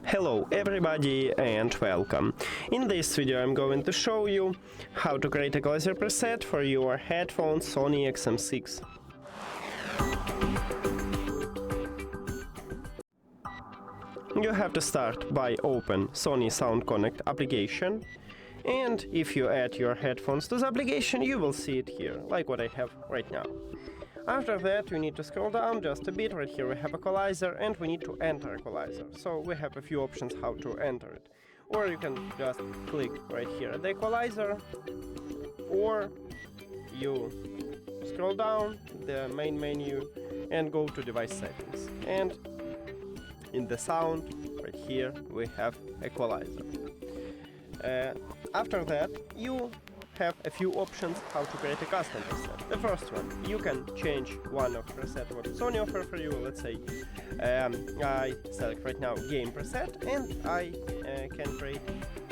Hello everybody and welcome. In this video I'm going to show you how to create Equalizer preset for your headphones Sony XM6. You have to start by open Sony Sound Connect application, and if you add your headphones to the application you will see it here, like what I have right now. After that, you need to scroll down just a bit. Right here we have Equalizer, and we need to enter Equalizer. So we have a few options how to enter it. Or you can just click right here at the Equalizer, or you scroll down the main menu and go to device settings. And in the sound, right here, we have Equalizer. After that, you have a few options how to create a custom preset. The first one, you can change one of preset what Sony offer for you. Let's say I select right now game preset, and I can create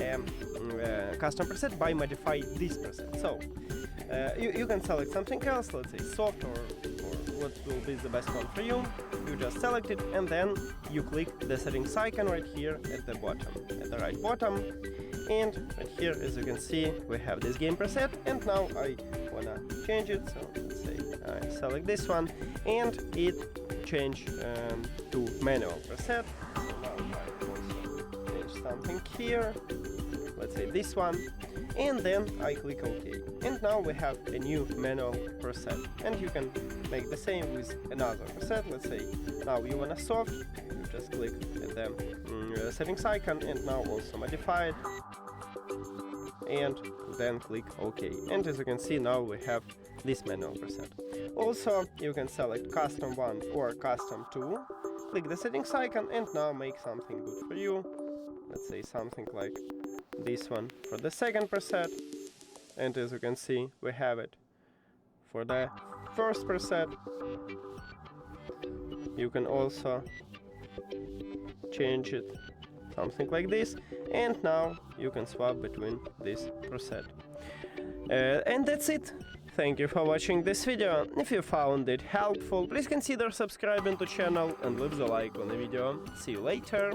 a custom preset by modify this preset. So you can select something else, let's say soft or what will be the best one for you. You just select it, and then you click the settings icon right here at the bottom, at the right bottom. And right here, as you can see, we have this game preset, and now I wanna change it. So let's say I select this one, and it changed to manual preset. So now I also change something here. Let's say this one, and then I click OK. And now we have a new manual preset, and you can make the same with another preset. Let's say now you wanna soft, you just click at the settings icon, and now also modify it. And then click OK. And as you can see, now we have this manual preset. Also, you can select custom 1 or custom 2, click the settings icon, and now make something good for you. Let's say something like this one for the second preset. And as you can see, we have it for the first preset. You can also change it something like this, and now you can swap between this preset. And that's it. Thank you for watching this video. If you found it helpful, please consider subscribing to the channel and leave the like on the video. See you later.